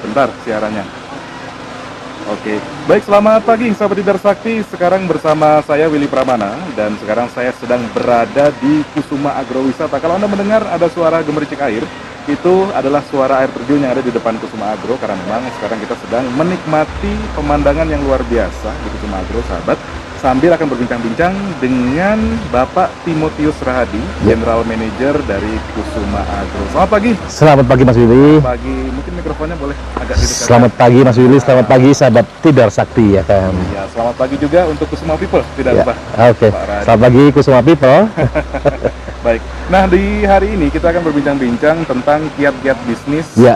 bentar siarannya. Oke, baik, selamat pagi sahabat Tidar Sakti. Sekarang bersama saya Willy Pramana dan sekarang saya sedang berada di Kusuma Agrowisata. Kalau Anda mendengar ada suara gemericik air, itu adalah suara air terjun yang ada di depan Kusuma Agro, karena memang sekarang kita sedang menikmati pemandangan yang luar biasa di Kusuma Agro, sahabat. Sambil akan berbincang-bincang dengan Bapak Timotius Rahadi, General Manager dari Kusuma Agro. Selamat pagi. Selamat pagi Mas Willy. Selamat pagi, mungkin mikrofonnya boleh agak didekatkan. Selamat pagi Mas Willy, selamat pagi sahabat Tidar Sakti ya kan. Ya, selamat pagi juga untuk Kusuma People, tidak lupa. Oke. Selamat pagi Kusuma People. Baik. Nah, di hari ini kita akan berbincang-bincang tentang kiat-kiat bisnis di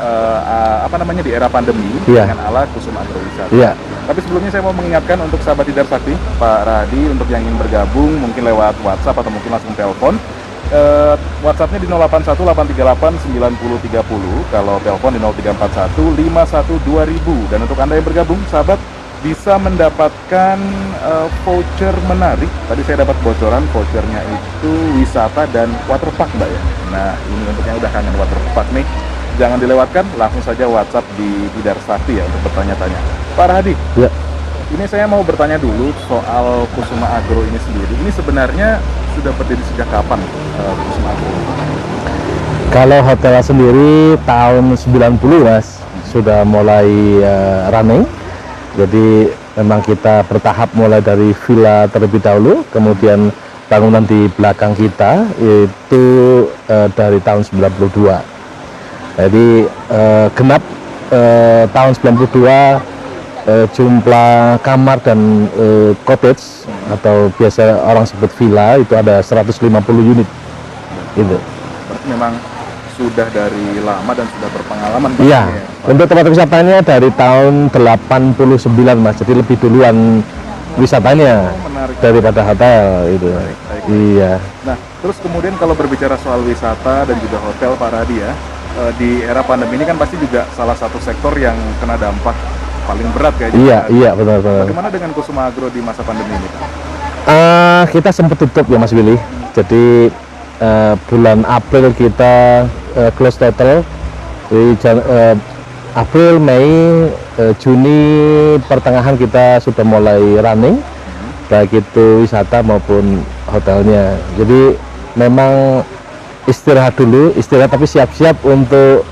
era pandemi dengan ala Kusuma Agrowisata. Tapi sebelumnya saya mau mengingatkan untuk sahabat Tidar Sakti, Pak Rahadi, untuk yang ingin bergabung mungkin lewat WhatsApp atau mungkin langsung telepon. WhatsAppnya di 0818389030, kalau telepon di 0341512000. Dan untuk Anda yang bergabung, sahabat, bisa mendapatkan voucher menarik. Tadi saya dapat bocoran, vouchernya itu wisata dan waterpark, Mbak ya. Nah, ini untuk yang udah kangen waterpark nih, jangan dilewatkan, langsung saja WhatsApp di Tidar Sakti ya untuk bertanya-tanya. Pak Rahadi, ini saya mau bertanya dulu soal Kusuma Agro ini sendiri. Ini sebenarnya sudah berdiri sejak kapan Kusuma Agro? Kalau hotel sendiri tahun 90 Mas, sudah mulai running. Jadi memang kita bertahap mulai dari villa terlebih dahulu, kemudian bangunan di belakang kita itu dari tahun 92. Jadi genap tahun 92 jumlah kamar dan cottage atau biasa orang sebut villa itu ada 150 unit. Gitu. Berarti memang sudah dari lama dan sudah berpengalaman. Iya. Untuk tempat wisatanya dari tahun 89 Mas. Jadi lebih duluan wisatanya daripada hotel itu. Baik. Iya. Nah, terus kemudian kalau berbicara soal wisata dan juga hotel, Pak Rahadi ya, di era pandemi ini kan pasti juga salah satu sektor yang kena dampak paling berat kayaknya. Iya, benar. Bagaimana dengan Kusuma Agro di masa pandemi ini, Pak? Kita sempat tutup ya Mas Willy. Jadi bulan April kita close total. April, Mei, Juni pertengahan kita sudah mulai running, baik itu wisata maupun hotelnya. Jadi memang istirahat dulu, tapi siap-siap untuk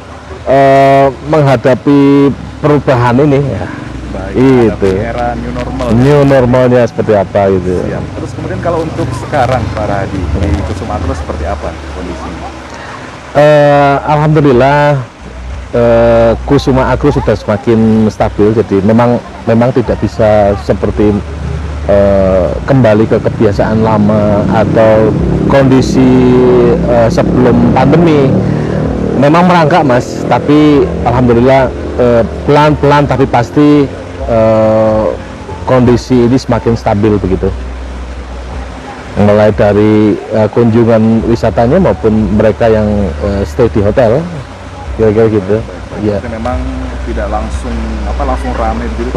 menghadapi perubahan ini ya. Baik, itu era new normalnya seperti apa gitu. Siap. Terus kemudian kalau untuk sekarang Pak Rahadi di Kusuma Agro seperti apa kondisinya? Alhamdulillah Kusuma Agro sudah semakin stabil, jadi memang tidak bisa seperti kembali ke kebiasaan lama atau kondisi sebelum pandemi. Memang merangkak Mas, tapi alhamdulillah pelan-pelan tapi pasti kondisi ini semakin stabil begitu. Mulai dari kunjungan wisatanya maupun mereka yang stay di hotel, kira-kira gitu. Iya. Memang tidak langsung ramai gitu.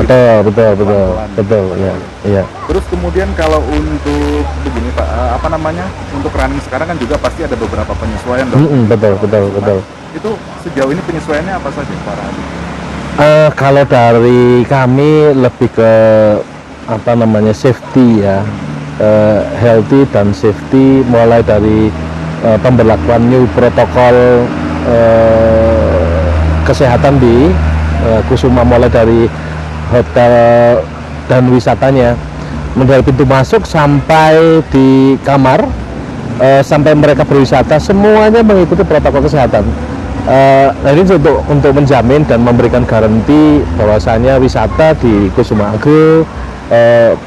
Betul. Ya. Terus kemudian kalau untuk begini Pak, untuk running sekarang kan juga pasti ada beberapa penyesuaian dong. Betul. Itu sejauh ini penyesuaiannya apa saja Pak Rahadi? Kalau dari kami lebih ke safety ya, healthy dan safety, mulai dari pemberlakuan new protokol kesehatan di Kusuma, mulai dari hotel dan wisatanya, dari pintu masuk sampai di kamar, sampai mereka berwisata semuanya mengikuti protokol kesehatan. Nah ini untuk menjamin dan memberikan garansi bahwasanya wisata di Kusuma Agro,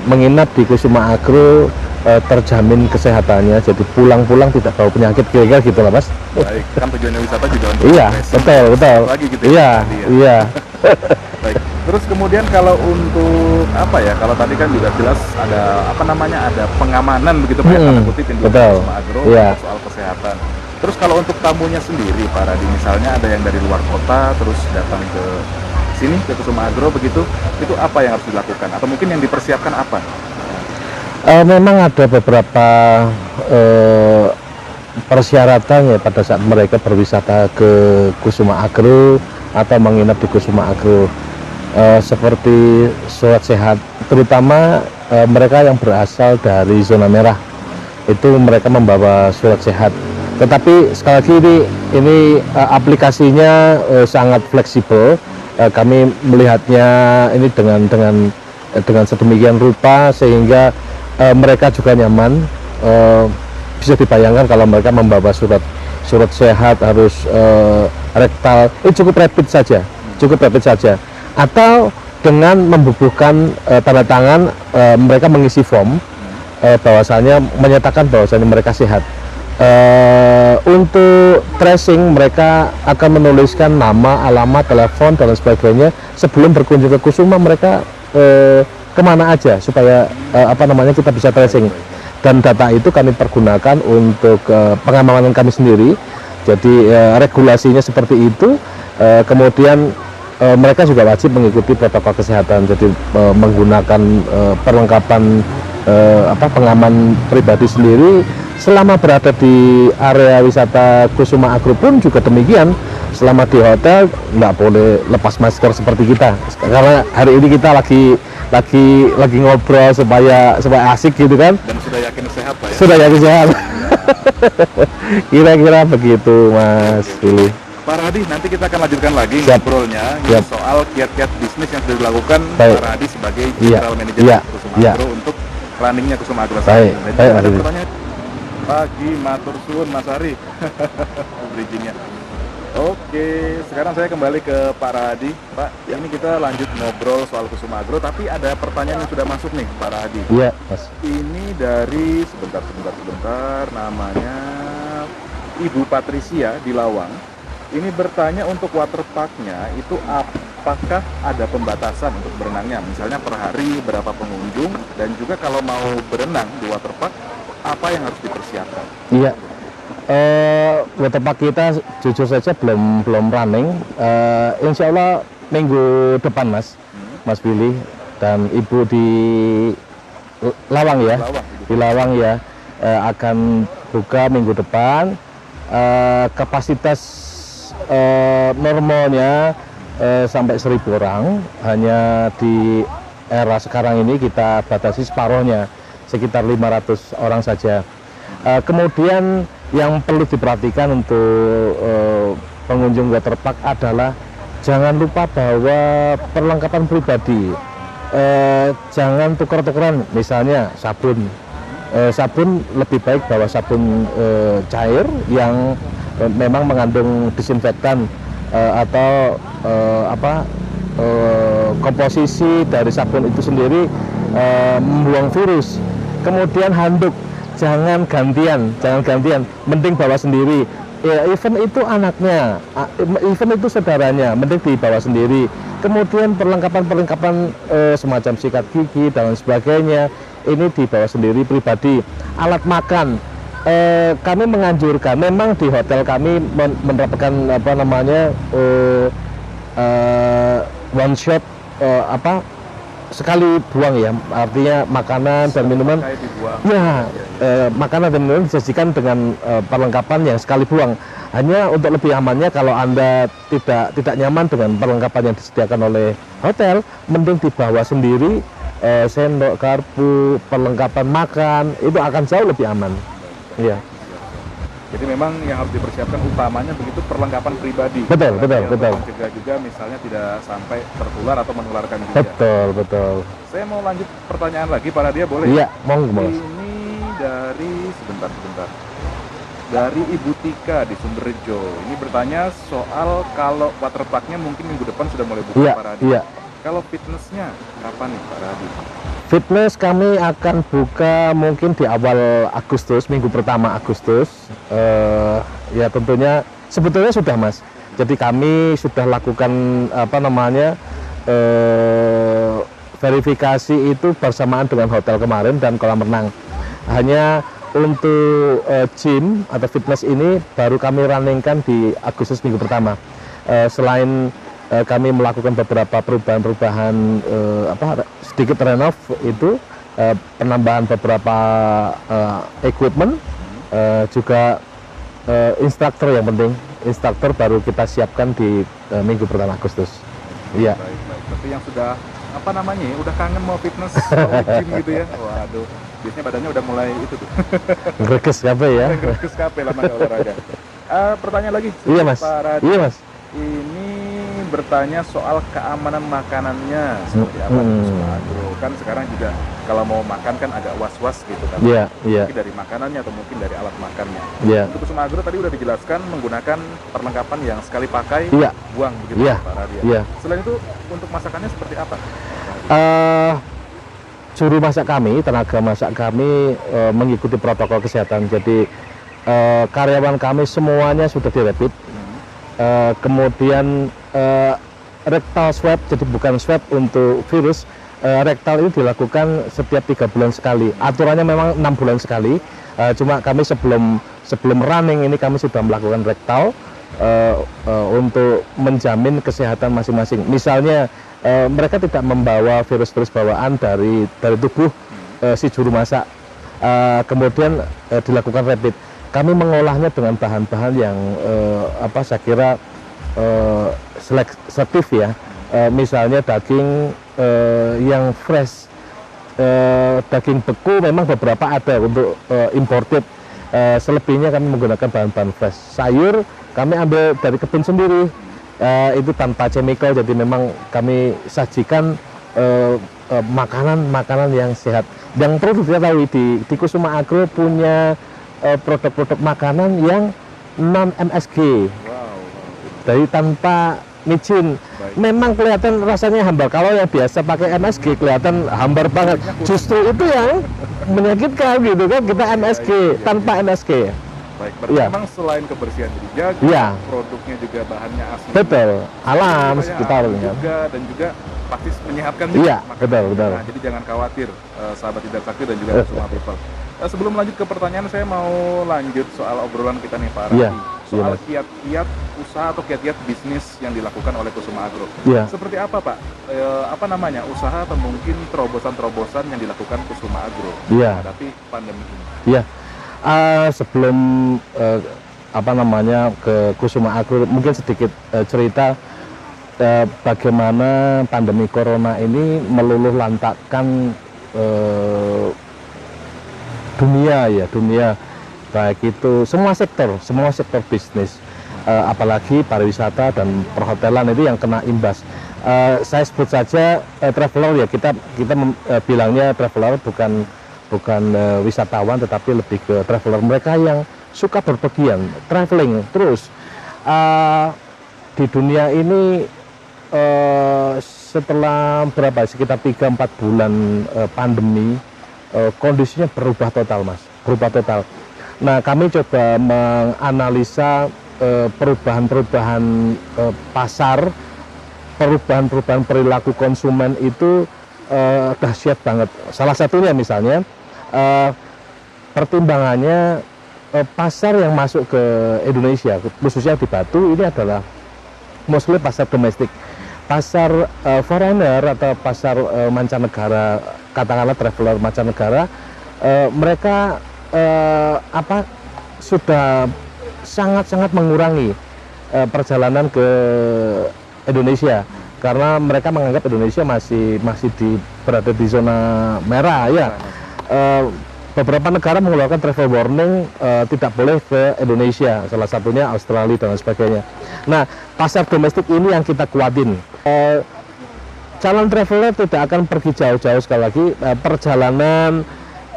menginap di Kusuma Agro terjamin kesehatannya, jadi pulang-pulang tidak bawa penyakit, kira-kira gitu lah Mas. Baik, kan tujuannya wisata juga untuk betul. Lagi gitu ya. Iya. Baik. Terus kemudian kalau untuk kalau tadi kan juga jelas ada ada pengamanan begitu Pak, tanda kutip di Kusuma Agro soal kesehatan. Terus kalau untuk tamunya sendiri Pak Rahadi, misalnya ada yang dari luar kota terus datang ke sini ke Kusuma Agro begitu, itu apa yang harus dilakukan atau mungkin yang dipersiapkan apa? Memang ada beberapa persyaratannya pada saat mereka berwisata ke Kusuma Agro. atau menginap di Kusuma Agro. Seperti surat sehat, terutama mereka yang berasal dari zona merah, itu mereka membawa surat sehat. Tetapi sekali lagi ini aplikasinya sangat fleksibel. Kami melihatnya ini dengan sedemikian rupa sehingga mereka juga nyaman. Bisa dibayangkan kalau mereka membawa surat sehat harus rektal, cukup rapid saja, atau dengan membubuhkan tanda tangan, mereka mengisi form bahwasanya menyatakan bahwasanya mereka sehat. Untuk tracing mereka akan menuliskan nama, alamat, telepon dan sebagainya sebelum berkunjung ke Kusuma, mereka kemana aja supaya kita bisa tracing. Dan data itu kami pergunakan untuk pengamanan kami sendiri. Jadi regulasinya seperti itu. Kemudian mereka juga wajib mengikuti protokol kesehatan, jadi menggunakan perlengkapan pengaman pribadi sendiri. Selama berada di area wisata Kusuma Agro pun juga demikian. Selama di hotel nggak boleh lepas masker seperti kita, karena hari ini kita lagi ngobrol supaya asik gitu kan. Dan sudah yakin sehat Pak ya? Sudah yakin sehat. Kira-kira begitu Mas Billy. Pak Radi, nanti kita akan lanjutkan lagi Siap. ngobrolnya Siap. soal kiat-kiat bisnis yang sudah dilakukan Baik. Pak Radi sebagai Iya. General Manager Iya. Kusuma Iya. Agro untuk runningnya Kusuma Agro. Baik. Nah, Baik, ada Mas Billy. pertanyaan pagi matur suwun Mas Ari. Bridgingnya. Oke, sekarang saya kembali ke Pak Radi. Pak, ini kita lanjut ngobrol soal Kusuma Agro, tapi ada pertanyaan yang sudah masuk nih Pak Radi. Iya Mas. Ini dari sebentar, namanya Ibu Patricia di Lawang. Ini bertanya untuk waterparknya itu apakah ada pembatasan untuk berenangnya? Misalnya per hari berapa pengunjung, dan juga kalau mau berenang di waterpark apa yang harus dipersiapkan? Iya. Waterpark kita jujur saja belum running. Insya Allah minggu depan Mas Billy dan Ibu di Lawang ya. Di Lawang ya, akan buka minggu depan. Kapasitas normalnya sampai 1.000 orang. Hanya di era sekarang ini kita batasi separuhnya, sekitar 500 orang saja. Kemudian yang perlu diperhatikan untuk pengunjung waterpark adalah jangan lupa bahwa perlengkapan pribadi, jangan tukar-tukaran. Misalnya sabun lebih baik bawa sabun cair yang memang mengandung disinfektan, atau komposisi dari sabun itu sendiri membuang virus. Kemudian handuk jangan gantian, mending bawa sendiri. Ya, event itu anaknya, event itu saudaranya, mending dibawa sendiri. Kemudian perlengkapan semacam sikat gigi dan sebagainya, ini dibawa sendiri pribadi. Alat makan, kami menganjurkan, memang di hotel kami menerapkan one shot, sekali buang ya, artinya makanan dan minuman ya, makanan dan minuman disajikan dengan perlengkapan yang sekali buang. Hanya untuk lebih amannya, kalau Anda tidak nyaman dengan perlengkapan yang disediakan oleh hotel, mending dibawa sendiri, sendok, garpu, perlengkapan makan, itu akan jauh lebih aman. Iya. Jadi memang yang harus dipersiapkan utamanya begitu perlengkapan pribadi. Betul. Mencegah juga misalnya tidak sampai tertular atau menularkan juga. Betul. Saya mau lanjut pertanyaan lagi, Pak Radia, boleh? Iya, monggo. Ini dari sebentar. Dari Ibu Tika di Sumberjo. Ini bertanya soal kalau waterparknya mungkin minggu depan sudah mulai buka, Iya, Pak Radia. iya. Kalau fitnessnya kapan nih, Pak Radia? Fitness kami akan buka mungkin di awal Agustus, minggu pertama Agustus. Ya tentunya sebetulnya sudah Mas. Jadi kami sudah lakukan verifikasi itu bersamaan dengan hotel kemarin dan kolam renang. Hanya untuk gym atau fitness ini baru kami runningkan di Agustus minggu pertama. Selain kami melakukan beberapa perubahan sedikit renov itu, penambahan beberapa equipment, juga instruktur yang penting. Instruktur baru kita siapkan di minggu pertama Agustus. Iya. Baik, baik. Berarti yang sudah apa namanya ya, udah kangen mau fitness, mau gym gitu ya. Waduh, biasanya badannya udah mulai itu tuh. Greges kape ya. Greges kape lama nggak olahraga. Pertanyaan lagi. Iya mas. Pak Radi. Iya mas. Ini bertanya soal keamanan makanannya seperti apa di Kusuma Agro. Kan sekarang juga kalau mau makan kan agak was-was gitu kan. Iya, iya. Mungkin dari makanannya atau mungkin dari alat makannya. Iya. Untuk Kusuma Agro tadi udah dijelaskan menggunakan perlengkapan yang sekali pakai, Iya. buang begitu Iya. Pak Radi. Iya. Selain itu untuk masakannya seperti apa? Juru masak kami, tenaga masak kami mengikuti protokol kesehatan. Jadi karyawan kami semuanya sudah dirapid. Kemudian rectal swab, jadi bukan swab untuk virus. Rectal itu dilakukan setiap 3 bulan sekali. Aturannya memang 6 bulan sekali. Cuma kami sebelum running ini kami sudah melakukan rectal untuk menjamin kesehatan masing-masing. Misalnya mereka tidak membawa virus-virus bawaan dari tubuh si juru masak. Kemudian dilakukan rapid. Kami mengolahnya dengan bahan-bahan yang saya kira selektif ya. Misalnya daging yang fresh, daging beku memang beberapa ada untuk imported. Selebihnya kami menggunakan bahan-bahan fresh. Sayur kami ambil dari kebun sendiri, itu tanpa chemical. Jadi memang kami sajikan makanan yang sehat. Yang perlu diketahui di Kusuma Agro punya produk-produk makanan yang non MSG. Wow. Dari tanpa micin. Baik. Memang kelihatan rasanya hambar. Kalau yang biasa pakai MSG kelihatan hambar banget. Justru itu yang menyakitkan gitu kan, kita MSG tanpa MSG. Baik, berarti Iya. memang selain kebersihan dijaga, Iya. produknya juga bahannya asli. Betul. Alam Supaya sekitar aman kan. juga dan juga pasti menyehatkan juga. Iya, makanan. betul, betul. Nah, jadi jangan khawatir sahabat Tidak Sakti dan juga semua people. Sebelum lanjut ke pertanyaan, saya mau lanjut soal obrolan kita nih Pak Radi. Iya, Soal iya, Mas. kiat-kiat usaha atau kiat-kiat bisnis yang dilakukan oleh Kusuma Agro. Iya. Seperti apa Pak? Apa namanya, usaha atau mungkin terobosan-terobosan yang dilakukan Kusuma Agro Iya. menghadapi pandemi ini? Iya. Sebelum ke Kusuma Agro, mungkin sedikit cerita bagaimana pandemi corona ini meluluh lantakkan dunia, baik itu semua sektor bisnis, apalagi pariwisata dan perhotelan itu yang kena imbas. Saya sebut saja traveler ya, kita bilangnya traveler, bukan wisatawan, tetapi lebih ke traveler, mereka yang suka berpergian, traveling terus. Di dunia ini setelah sekitar 3-4 bulan pandemi, kondisinya berubah total Mas, Nah, kami coba menganalisa perubahan pasar, perubahan perilaku konsumen itu dahsyat banget. Salah satunya misalnya pertimbangannya pasar yang masuk ke Indonesia, khususnya di Batu, ini adalah mostly pasar domestik. Pasar foreigner atau pasar mancanegara, katakanlah traveler mancanegara, mereka sudah sangat mengurangi perjalanan ke Indonesia, karena mereka menganggap Indonesia masih berada di zona merah ya. Beberapa negara mengeluarkan travel warning, tidak boleh ke Indonesia, salah satunya Australia dan sebagainya. Nah, pasar domestik ini yang kita kuatin. Calon traveler tidak akan pergi jauh-jauh, sekali lagi perjalanan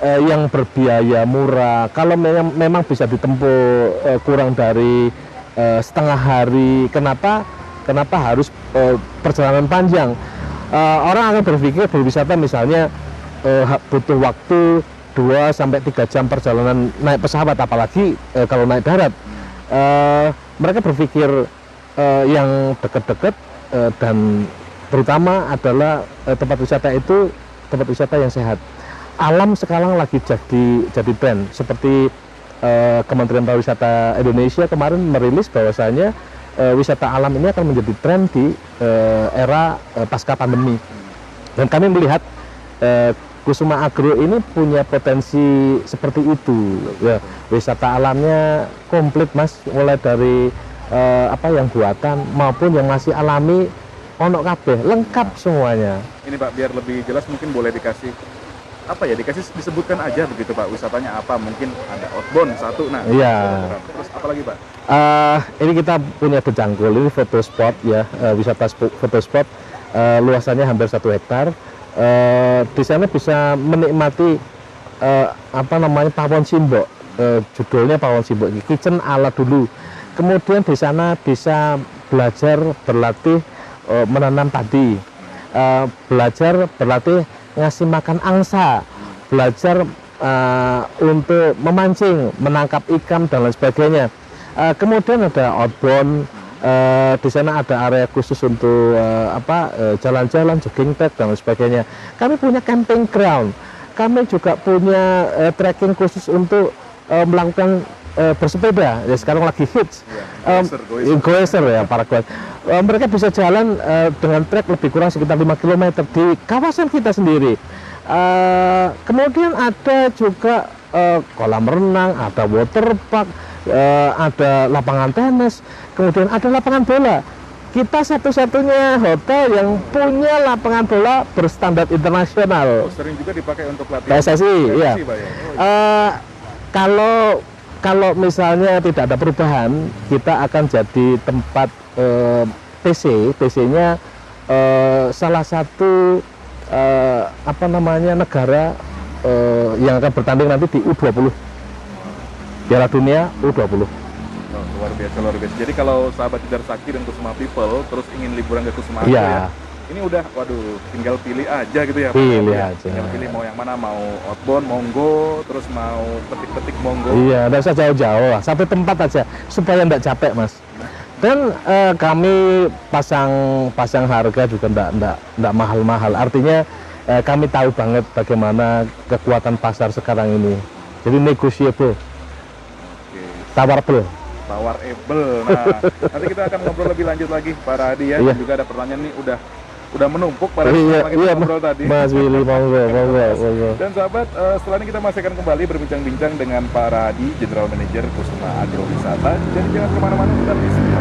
yang berbiaya murah, kalau memang bisa ditempuh kurang dari setengah hari, kenapa harus perjalanan panjang? Orang akan berpikir berwisata misalnya butuh waktu 2-3 jam perjalanan naik pesawat, apalagi kalau naik darat. Mereka berpikir yang dekat-dekat, dan terutama adalah tempat wisata itu tempat wisata yang sehat. Alam sekarang lagi jadi tren, seperti Kementerian Pariwisata Indonesia kemarin merilis bahwasanya wisata alam ini akan menjadi tren di era pasca pandemi. Dan kami melihat Kusuma Agro ini punya potensi seperti itu. Ya, wisata alamnya komplit Mas, mulai dari apa yang buatan maupun yang masih alami, ono kabeh, lengkap semuanya. Ini Pak, biar lebih jelas mungkin boleh dikasih apa ya, dikasih disebutkan aja begitu Pak, wisatanya apa, mungkin ada outbound satu, nah Iya. terus apa lagi Pak? Ini kita punya Becangkul, ini foto spot ya, wisata foto spot, luasannya hampir 1 hektar. Di sana bisa menikmati apa namanya, pawon simbok, judulnya pawon simbok, kitchen ala dulu. Kemudian di sana bisa belajar berlatih menanam padi, belajar berlatih ngasih makan angsa, belajar untuk memancing, menangkap ikan dan lain sebagainya. Kemudian ada outbound, di sana ada area khusus untuk jalan-jalan, jogging track dan lain sebagainya. Kami punya camping ground, kami juga punya trekking khusus untuk melakukan bersepeda. Ya sekarang lagi hits, goeser ya para kawan. Mereka bisa jalan dengan trek lebih kurang sekitar 5 km di kawasan kita sendiri. Kemudian ada juga kolam renang, ada water park, ada lapangan tenis, kemudian ada lapangan bola. Kita satu-satunya hotel yang punya lapangan bola berstandar internasional. Sering juga dipakai untuk latihan PSSI, iya. Pak, ya? Kalau misalnya tidak ada perubahan, kita akan jadi tempat TC-nya salah satu negara yang akan bertanding nanti di U20, Piala Dunia U20. Luar biasa, luar biasa. Jadi kalau sahabat Tidar Sakti dan Kusuma People terus ingin liburan ke Kusuma Agro ya, ini udah, waduh, tinggal pilih aja gitu ya. Pilih aja. Tinggal pilih mau yang mana, mau outbound, monggo, terus mau petik-petik, monggo. Iya, nggak usah jauh-jauh lah, satu tempat aja supaya nggak capek Mas. Dan kami pasang harga juga nggak mahal-mahal. Artinya kami tahu banget bagaimana kekuatan pasar sekarang ini. Jadi negotiable, tawarable. Nah, nanti kita akan ngobrol lebih lanjut lagi Pak Radi ya. Iya. Dan juga ada pertanyaan nih udah menumpuk pada Iya, kita ngobrol tadi. Mas Willy, monggo. Dan sahabat, setelah ini kita masih akan kembali berbincang-bincang dengan Pak Radi, General Manager Kusuma Agrowisata. Jadi jangan kemana-mana, tetap di sini.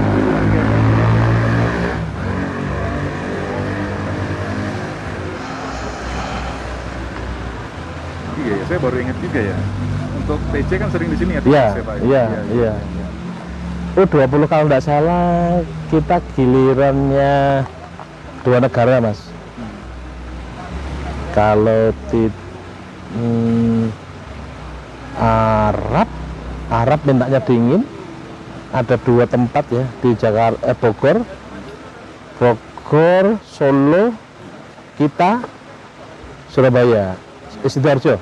Iya, saya baru ingat juga ya. Untuk TC kan sering di sini ya. Iya, TC, Pak, ya? iya. U20 kalau nggak salah kita gilirannya 2 negara Mas. Kalau Arab mintanya dingin, ada 2 tempat ya di Jakarta, Bogor, Solo, kita, Surabaya, Sidoarjo.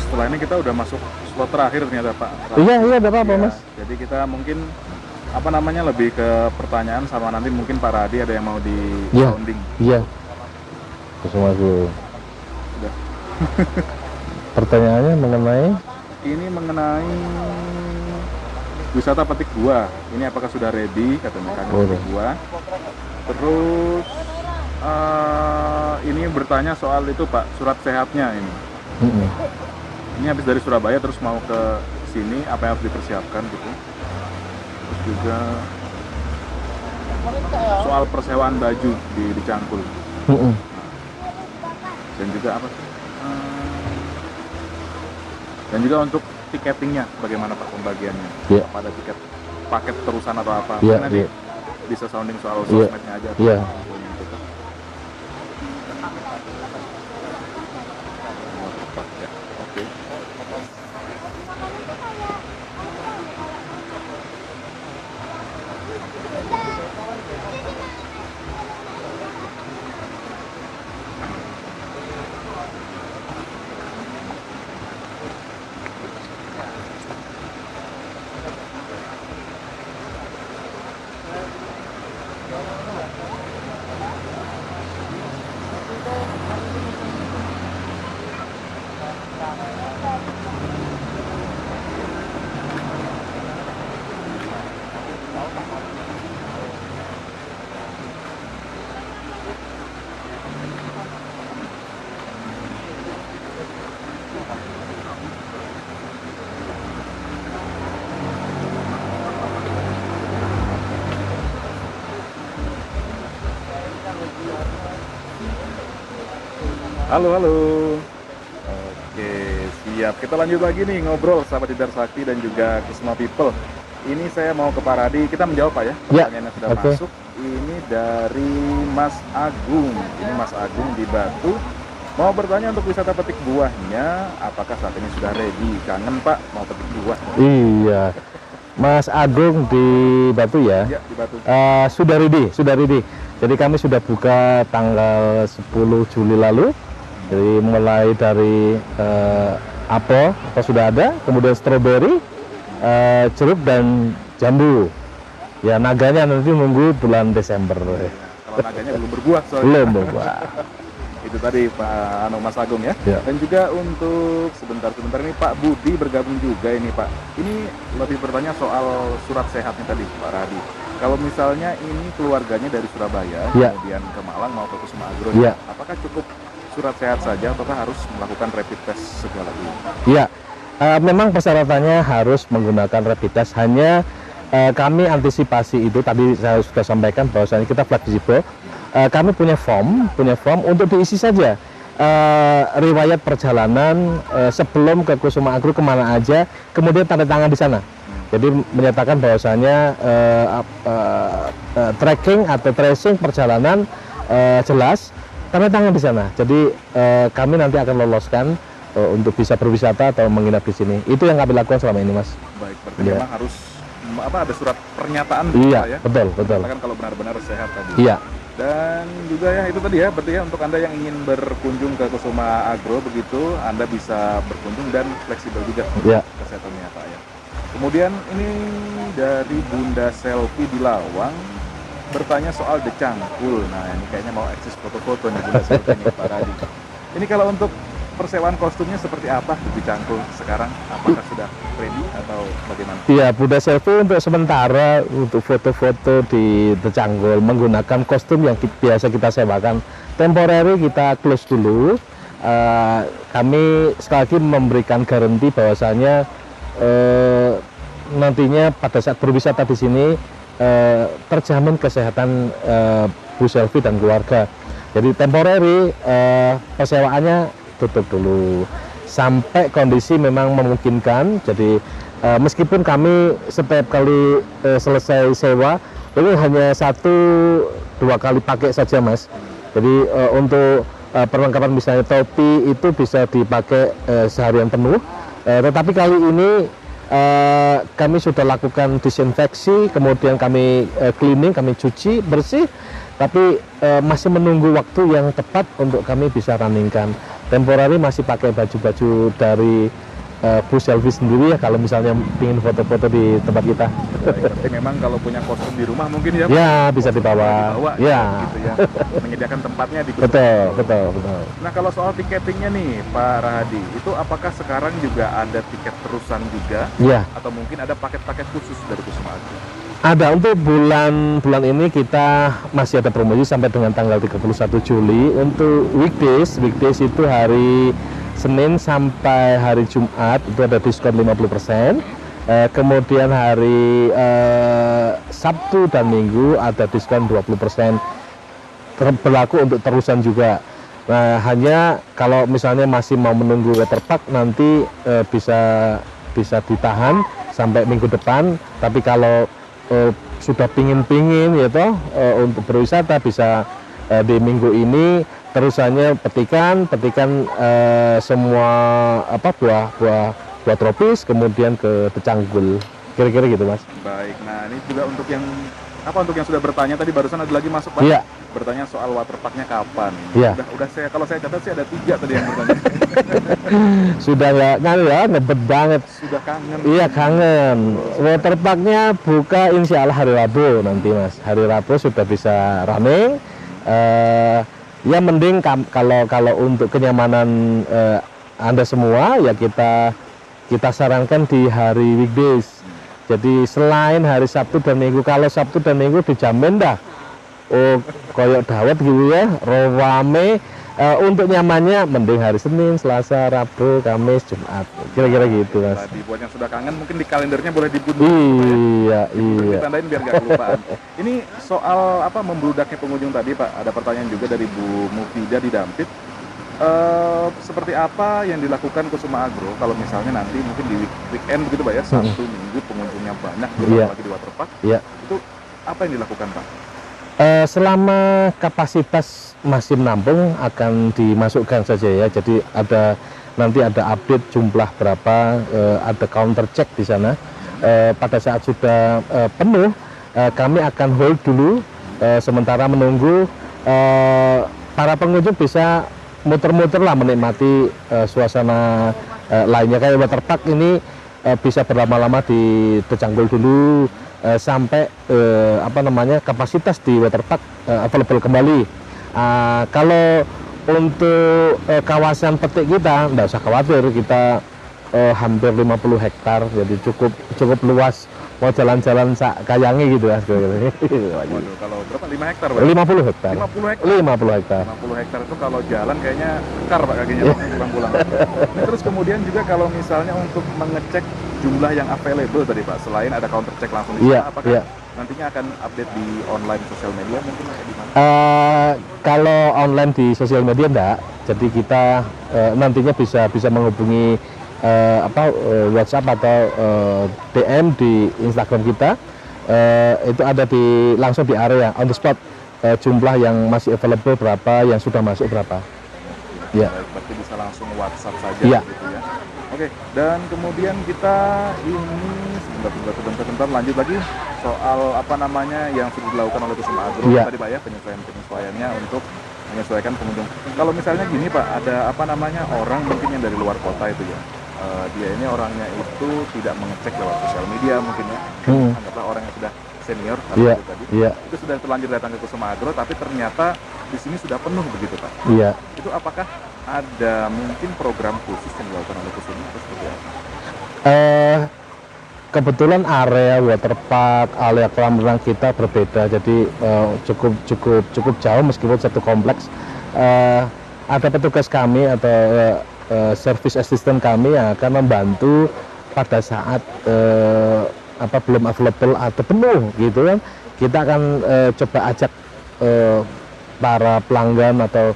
Setelah ini kita udah masuk slot terakhir ternyata Pak. Iya, udah apa-apa Mas. Jadi kita mungkin lebih ke pertanyaan sama nanti mungkin Pak Radi ada yang mau di sounding. Iya. Kusumaku. Udah. Pertanyaannya mengenai Ini mengenai wisata petik buah. Ini apakah sudah ready katanya kan petik buah. Terus ini bertanya soal itu Pak, surat sehatnya ini. Ini habis dari Surabaya terus mau ke sini, apa yang harus dipersiapkan gitu. Terus juga soal persewaan baju di Cangkul. Dan juga apa? Dan juga untuk tiketingnya, bagaimana Pak pembagiannya? Iya. Apa ada tiket paket terusan atau apa? Iya, Nanti iya. bisa sounding soal Iya. sosmednya aja. Iya. Oke. Halo, halo. Oke, siap. Kita lanjut lagi nih ngobrol sahabat Tidar Sakti dan juga Kusuma People. Ini saya mau ke Pak Radi. Kita menjawab Pak ya. Ya, Pertanyaan yang sudah oke. masuk. Ini dari Mas Agung. Ini Mas Agung di Batu. Mau bertanya untuk wisata petik buahnya, apakah saat ini sudah ready? Kangen Pak, mau petik buah. Iya, Mas Agung di Batu ya. Ya, di Batu. Sudah ready, sudah ready. Jadi kami sudah buka tanggal 10 Juli lalu. Jadi mulai dari apel sudah ada, kemudian stroberi, jeruk dan jambu. Ya naganya nanti nunggu bulan Desember. Kalau naganya belum berbuah soalnya. Belum buka. Itu tadi Pak Mas Agung ya. Ya. Dan juga untuk sebentar ini Pak Budi bergabung juga ini Pak. Ini lebih bertanya soal surat sehatnya tadi Pak Radi. Kalau misalnya ini keluarganya dari Surabaya, Ya. kemudian ke Malang mau ke Kusuma Agro, Ya. apakah cukup surat sehat saja ataukah harus melakukan rapid test segala dulu? Ya, memang persyaratannya harus menggunakan rapid test. Hanya kami antisipasi itu tadi saya sudah sampaikan bahwasanya kita fleksibel. Kami punya form untuk diisi saja riwayat perjalanan sebelum ke Kusuma Agro kemana aja, kemudian tanda tangan di sana. Jadi menyatakan bahwasanya tracking atau tracing perjalanan jelas, tanda tangan di sana. Jadi kami nanti akan loloskan untuk bisa berwisata atau menginap di sini. Itu yang kami lakukan selama ini, Mas. Baik, berarti Ya. memang harus ada surat pernyataan Iya, Pak, ya? betul. Katakan kalau benar-benar sehat tadi. Iya. Dan juga ya itu tadi ya, berarti ya untuk Anda yang ingin berkunjung ke Kusuma Agro begitu, Anda bisa berkunjung dan fleksibel juga Ya. kesehatannya Pak ya. Kemudian ini dari Bunda Selfie di Lawang bertanya soal decangkul. Nah ini kayaknya mau eksis foto-foto nih Bunda Selfie nih Pak Radi. Ini kalau untuk persewaan kostumnya seperti apa di Cangkul sekarang? Apakah sudah ready atau bagaimana? Iya, Bunda Selfie untuk sementara untuk foto-foto di Decangkul menggunakan kostum yang biasa kita sewakan. Temporary kita close dulu. Kami sekali lagi memberikan garansi bahwasanya nantinya pada saat berwisata di sini terjamin kesehatan Bu Selfie dan keluarga. Jadi temporary persewaannya tutup dulu sampai kondisi memang memungkinkan. Jadi meskipun kami setiap kali selesai sewa itu hanya 1-2 kali pakai saja, Mas. Jadi untuk perlengkapan misalnya topi itu bisa dipakai seharian penuh. Tetapi kali ini kami sudah lakukan disinfeksi, kemudian kami cleaning, kami cuci bersih, tapi masih menunggu waktu yang tepat untuk kami bisa runningkan. Temporary masih pakai baju-baju dari Bu Selfie sendiri ya kalau misalnya ingin foto-foto di tempat kita. Baik, berarti memang kalau punya kostum di rumah mungkin ya Pak? Ya, bisa dibawa. Ya. Gitu ya. Menyediakan tempatnya di Kusuma Betul, Agro. betul, betul. Nah kalau soal tiketingnya nih Pak Rahadi, itu apakah sekarang juga ada tiket terusan juga? Ya. Atau mungkin ada paket-paket khusus dari Kusuma Agro? Ada untuk bulan ini kita masih ada promosi sampai dengan tanggal 31 Juli. Untuk weekdays itu hari Senin sampai hari Jumat itu ada diskon 50%. Kemudian hari Sabtu dan Minggu ada diskon 20%. Berlaku untuk terusan juga. Nah, hanya kalau misalnya masih mau menunggu waterpark nanti bisa ditahan sampai minggu depan. Tapi kalau sudah pingin ya toh untuk berwisata bisa di minggu ini terusannya petikan semua buah tropis kemudian ke Decangkul kira-kira gitu, Mas. Baik, nah ini juga untuk yang sudah bertanya tadi barusan ada lagi masuk Pak. Iya. Bertanya soal waterparknya kapan? Iya. Udah kalau saya catat sih ada 3 tadi yang bertanya. Sudah ngebet banget. Sudah kangen. Iya, kangen. Waterparknya buka insya Allah hari Rabu nanti, Mas. Hari Rabu sudah bisa running. Ya mending kalau untuk kenyamanan Anda semua ya kita sarankan di hari weekdays. Jadi selain hari Sabtu dan Minggu, kalau Sabtu dan Minggu dijamin dah koyok dawet gitu ya, rame Untuk nyamannya mending hari Senin, Selasa, Rabu, Kamis, Jumat. Kira-kira gitu, Mas. Tadi buat yang sudah kangen mungkin di kalendernya boleh dibunuh. Iya, iya. Ditandain biar nggak kelupaan. Ini soal apa membludaknya pengunjung tadi Pak, ada pertanyaan juga dari Bu Mufida di Dampit. Seperti apa yang dilakukan Kusuma Agro kalau misalnya nanti mungkin di weekend begitu Pak ya, Sabtu Minggu pengunjungnya banyak, Iya. lagi di waterpark, Iya. itu apa yang dilakukan Pak? Selama kapasitas masih menampung akan dimasukkan saja ya. Jadi nanti ada update jumlah berapa, ada counter check di sana. Pada saat sudah penuh, kami akan hold dulu sementara menunggu para pengunjung bisa muter-muter lah menikmati suasana lainnya. Kayak waterpark ini bisa berlama-lama di Decanggul dulu sampai kapasitas di waterpark available kembali. Kalau untuk kawasan petik kita nggak usah khawatir, kita hampir 50 hektar, jadi cukup luas, mau jalan-jalan kayangi gitu ya. Waduh, kalau berapa? 5 hektar Pak? 50 hektar. 50 hektar? 50 hektar. 50 hektar itu kalau jalan kayaknya kekar Pak kakinya pulang-pulang. Terus kemudian juga kalau misalnya untuk mengecek jumlah yang available tadi Pak, selain ada counter check langsung di sana, Iya, apakah iya. nantinya akan update di online sosial media mungkin atau di mana? Kalau online di sosial media enggak, jadi kita nantinya bisa menghubungi WhatsApp atau DM di Instagram kita. Itu ada langsung di area on the spot, jumlah yang masih available berapa, yang sudah masuk berapa. Ya. Baik, berarti bisa langsung WhatsApp saja Iya. gitu ya. Oke, dan kemudian kita ini sebentar lanjut lagi soal apa namanya yang sudah dilakukan oleh Kusuma Agro Iya. tadi Pak ya, penyesuaiannya untuk menyesuaikan pengunjung. Kalau misalnya gini Pak, ada apa namanya orang mungkin yang dari luar kota itu ya, dia ini orangnya itu tidak mengecek lewat sosial media mungkin ya, anggaplah orang yang sudah senior Iya, tadi, iya, itu sudah terlanjur datang ke Kusuma Agro, tapi ternyata di sini sudah penuh begitu Pak. iya. Itu apakah ada mungkin program khusus yang dilakukan oleh Kusuma atau seperti apa? Kebetulan area waterpark, area kolam renang kita berbeda, jadi cukup jauh meskipun satu kompleks. Ada petugas kami atau service assistant kami yang akan membantu pada saat belum available atau penuh gitu kan. Kita akan coba ajak para pelanggan atau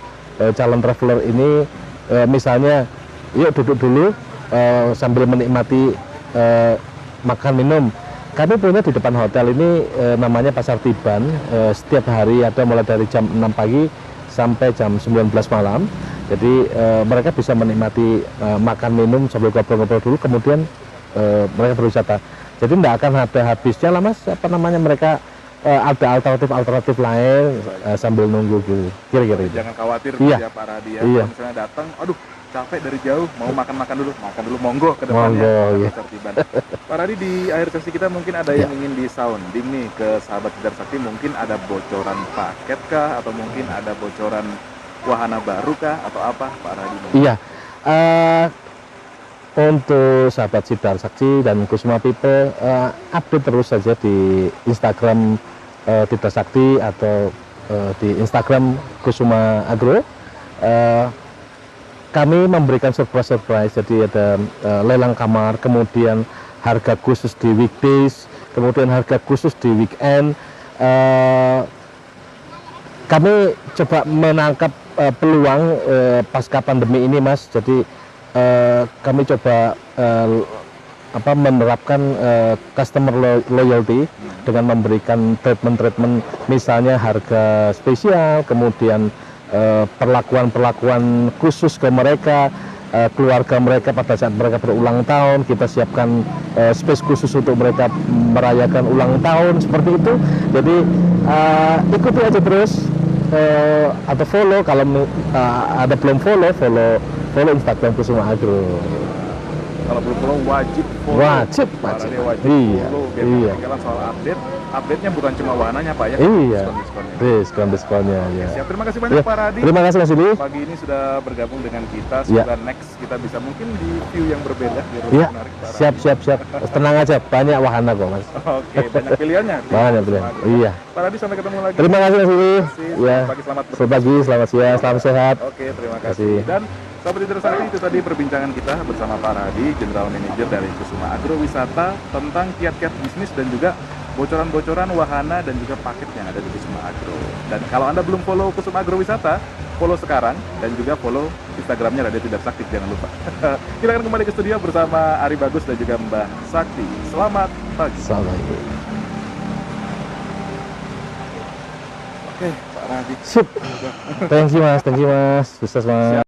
calon traveler ini misalnya yuk duduk dulu sambil menikmati makan minum. Kami punya di depan hotel ini namanya Pasar Tiban, setiap hari ada mulai dari jam 6 pagi sampai jam 19 malam. Jadi mereka bisa menikmati makan minum sambil ngobrol-ngobrol dulu, kemudian mereka berwisata. Jadi tidak akan ada habisnya lah Mas, mereka ada alternatif lain sambil nunggu gitu. Kira-kira itu. Jangan khawatir Iya. ya para dia, Iya. kalau misalnya datang, aduh capek dari jauh, mau makan dulu, monggo ke depannya. Monggo, iya. Pasar Tiban. Pak Radi, di akhir sesi kita mungkin ada yang ingin di sounding nih ke sahabat Tidar Sakti, mungkin ada bocoran paket kah, atau mungkin ada bocoran wahana baru kah, atau apa Pak Radi? Iya, untuk sahabat Tidar Sakti dan Kusuma People, update terus saja di Instagram Tidar Sakti atau di Instagram Kusuma Agro. Kami memberikan surprise, jadi ada lelang kamar, kemudian harga khusus di weekdays, kemudian harga khusus di weekend. Kami coba menangkap peluang pasca pandemi ini Mas, jadi kami coba menerapkan customer loyalty dengan memberikan treatment misalnya harga spesial, kemudian perlakuan khusus ke mereka, keluarga mereka pada saat mereka berulang tahun. Kita siapkan space khusus untuk mereka merayakan ulang tahun seperti itu. Jadi ikuti aja terus atau follow kalau ada belum follow Instagram Kusuma Agro. Kalau belum follow wajib follow. Wajib. Wajib Iya, follow biar iya. ketinggalan soal update update-nya bukan cuma wahananya Pak ya, Iya, diskon-diskonnya. diskonnya ya. Siap, terima kasih banyak Ya, Pak Radi. terima kasih Mas Willy. Pagi ini sudah bergabung dengan kita. Ya. Semoga next kita bisa mungkin di view yang berbeda. Biar lebih Iya, menarik, Pak siap Radi. siap siap. Tenang aja, banyak wahana kok Mas. Oke, banyak pilihannya. Banyak pilihan. Iya. Pak Radi, sampai ketemu lagi. Terima kasih Mas Willy. Selamat Ya. pagi, selamat Selamat pagi, selamat siang, selamat sehat. Oke, terima kasih. kasih. Dan Sobat Leader Sakti, itu tadi perbincangan kita bersama Pak Radi, General Manager dari Kusuma Agrowisata, tentang kiat-kiat bisnis dan juga bocoran-bocoran wahana dan juga paket yang ada di Kusuma Agro. Dan kalau Anda belum follow Kusuma Agrowisata, follow sekarang dan juga follow Instagramnya Radio Tidak Sakti, jangan lupa. Kita akan kembali ke studio bersama Ari Bagus dan juga Mbah Sakti. Selamat pagi. Assalamualaikum. Oke, Pak Radi. Sip. Thank you Mas, sukses Mas.